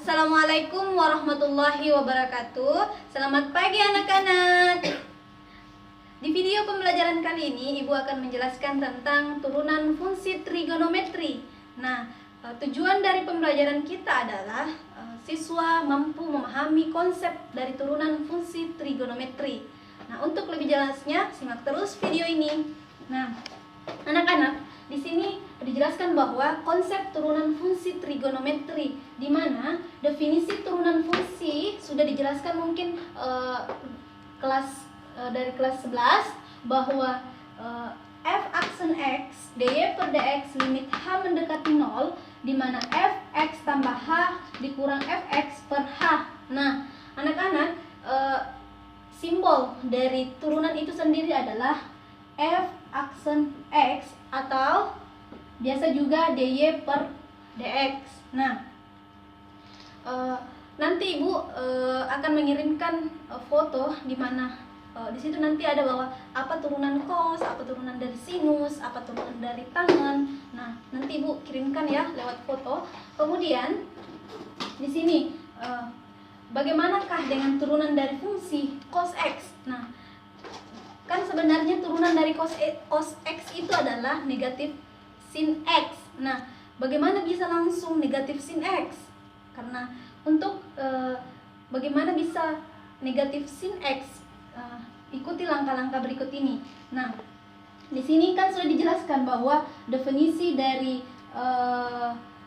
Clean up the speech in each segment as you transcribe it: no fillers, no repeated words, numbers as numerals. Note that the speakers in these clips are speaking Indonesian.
Assalamualaikum warahmatullahi wabarakatuh. Selamat pagi anak-anak. Di video pembelajaran kali ini Ibu akan menjelaskan tentang turunan fungsi trigonometri. Nah, tujuan dari pembelajaran kita adalah siswa mampu memahami konsep dari turunan fungsi trigonometri. Nah, untuk lebih jelasnya simak terus video ini. Nah, anak-anak, di sini dijelaskan bahwa konsep turunan fungsi trigonometri, di mana definisi turunan fungsi sudah dijelaskan mungkin dari kelas 11 bahwa f aksen x dy per dx limit h mendekati 0, di mana fx tambah h dikurang fx per h. Nah, anak-anak, simbol dari turunan itu sendiri adalah f aksen x atau biasa juga dy per dx. Nah, nanti Ibu akan mengirimkan foto di mana di situ nanti ada bahwa apa turunan cos, apa turunan dari sinus, apa turunan dari tangen. Nah, nanti Ibu kirimkan ya lewat foto. Kemudian di sini bagaimanakah dengan turunan dari fungsi cos x? Nah, kan sebenarnya turunan dari cos x itu adalah negatif sin x. Nah, bagaimana bisa langsung negatif sin x? Karena untuk bagaimana bisa negatif sin x, ikuti langkah-langkah berikut ini. Nah, di sini kan sudah dijelaskan bahwa definisi dari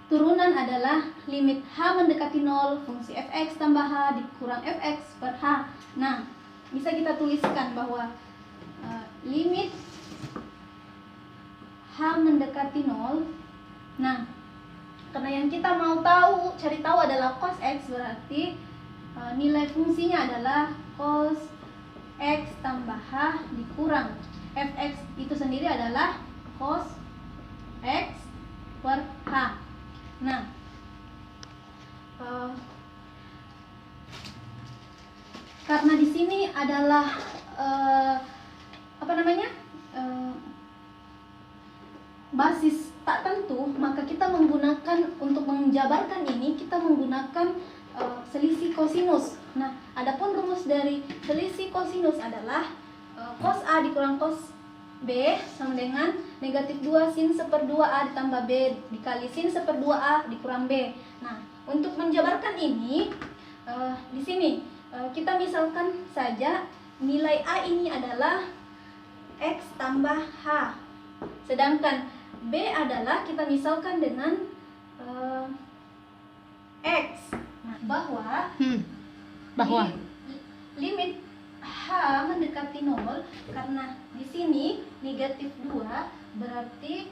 turunan adalah limit h mendekati 0 fungsi fx tambah h dikurang fx per h. Nah, bisa kita tuliskan bahwa limit h mendekati 0. Nah, karena yang kita mau cari tahu adalah cos x, berarti nilai fungsinya adalah cos x tambah h dikurang fx itu sendiri adalah cos x per h. Nah, karena di sini adalah basis tak tentu, maka kita menggunakan untuk menjabarkan ini kita menggunakan selisih kosinus. Nah, adapun rumus dari selisih kosinus adalah cos A dikurang cos B sama dengan negatif 2 sin seper 2A ditambah B dikali sin seper 2A dikurang B. Nah, untuk menjabarkan ini di sini kita misalkan saja nilai A ini adalah X tambah H, sedangkan B adalah kita misalkan dengan X. Nah, bahwa limit H mendekati 0, karena di sini negatif 2 berarti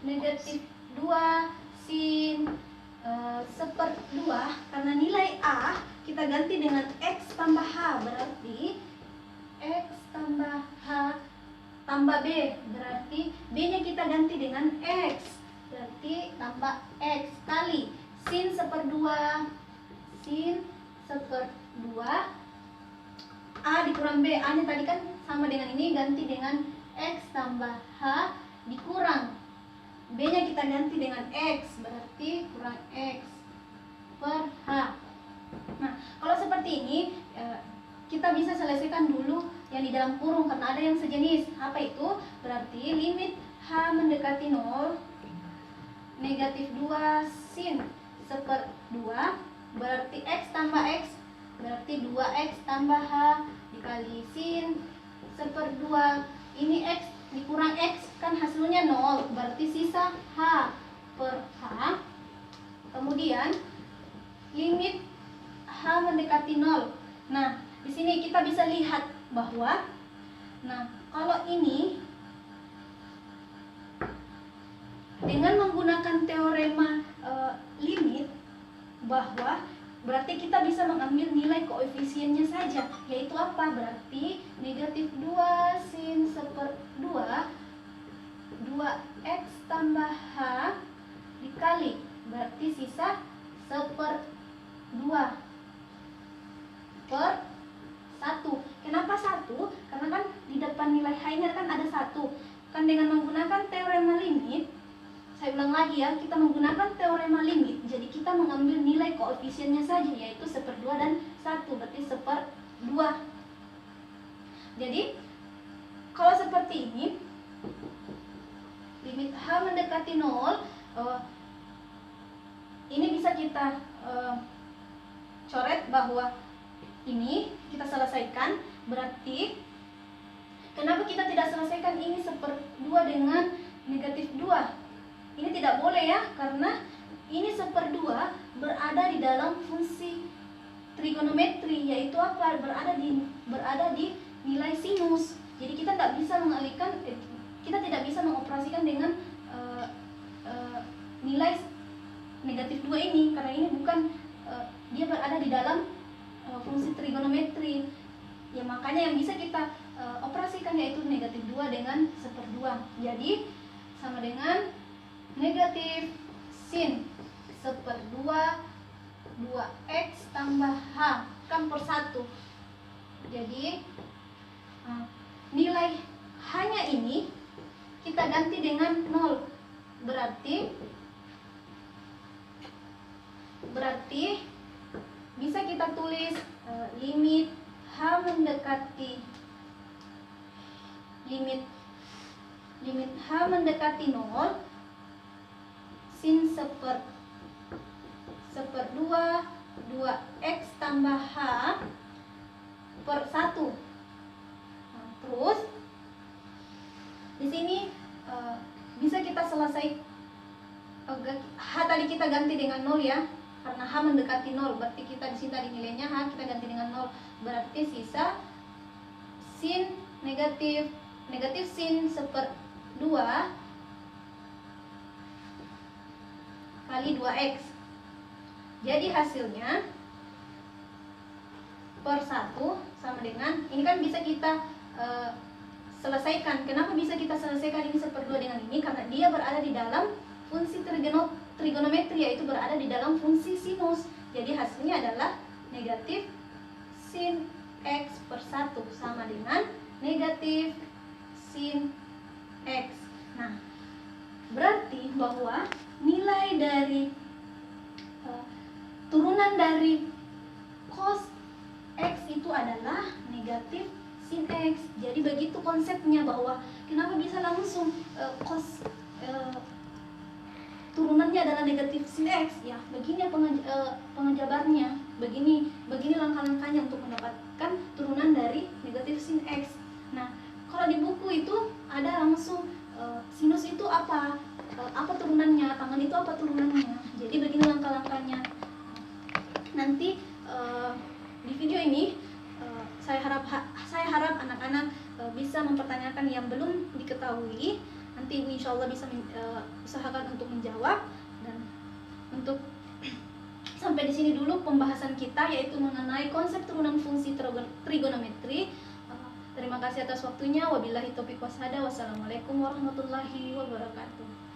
negatif 2 sin seper 2, karena nilai A kita ganti dengan X tambah H, berarti X tambah H tambah B, berarti B nya kita ganti dengan X, berarti tambah X kali sin seper 2 A dikurang B. A nya tadi kan sama dengan ini, ganti dengan X tambah H dikurang B nya kita ganti dengan X, berarti kurang X per H. Nah, kalau seperti ini kita bisa selesaikan dulu yang di dalam kurung karena ada yang sejenis. Apa itu? Berarti limit H mendekati 0 negatif 2 sin seper 2, berarti X tambah X, berarti 2X tambah H dikali sin seper 2. Ini X dikurang X kan hasilnya 0, berarti sisa H per H. Kemudian limit H mendekati 0. Nah, di sini kita bisa lihat bahwa kalau ini dengan menggunakan teorema limit, bahwa berarti kita bisa mengambil nilai koefisiennya saja, yaitu apa? Berarti negatif 2 sin seper 2 2x tambah h dikali, berarti sisa seper 2 per 1. Kenapa 1? Karena kan di depan nilai h-nya kan ada 1. Kan dengan menggunakan teorema limit, saya ulang lagi ya, kita menggunakan teorema limit. Jadi kita koefisiennya saja, yaitu 1/2 dan 1, berarti 1/2. Jadi kalau seperti ini, limit H mendekati 0, ini bisa kita coret bahwa ini kita selesaikan. Berarti kenapa kita tidak selesaikan ini 1/2 dengan negatif 2? Ini tidak boleh ya, karena ini 1/2 berada di dalam fungsi trigonometri, yaitu apa? Berada di nilai sinus. Jadi kita tidak bisa mengalihkan, kita tidak bisa mengoperasikan dengan nilai negatif 2 ini, karena ini bukan dia berada di dalam fungsi trigonometri. Ya makanya yang bisa kita operasikan yaitu negatif 2 dengan 1/2. Jadi sama dengan negatif sin 1/2 2x tambah h kan per 1. Jadi nilai hanya ini kita ganti dengan 0. Berarti bisa kita tulis limit h mendekati limit h mendekati 0 sin 1/2 2x tambah h per 1. Terus di sini bisa kita selesai, h tadi kita ganti dengan 0 ya, karena h mendekati 0, berarti kita di sini tadi nilainya h kita ganti dengan 0, berarti sisa sin negatif sin 1/2 kali 2x. Jadi hasilnya per 1 sama dengan, ini kan bisa kita selesaikan. Kenapa bisa kita selesaikan ini 1/2 dengan ini? Karena dia berada di dalam fungsi trigonometri, yaitu berada di dalam fungsi sinus. Jadi hasilnya adalah negatif sin x per 1 sama dengan negatif sin x. Nah, berarti bahwa nilai dari turunan dari cos x itu adalah negatif sin x. Jadi begitu konsepnya, bahwa kenapa bisa langsung cos turunannya adalah negatif sin x. Ya, begini pengejabarnya, begini langkah-langkahnya untuk mendapatkan turunan dari negatif sin x. Nah, kalau di buku itu ada langsung sinus itu apa turunannya, tangan itu apa turunannya. Jadi begini langkah-langkahnya. Nanti di video ini saya harap anak-anak bisa mempertanyakan yang belum diketahui. Nanti Ibu insya Allah bisa usahakan untuk menjawab. Dan untuk sampai di sini dulu pembahasan kita, yaitu mengenai konsep turunan fungsi trigonometri. Terima kasih atas waktunya. Wabillahi taufiq washada. Wassalamualaikum warahmatullahi wabarakatuh.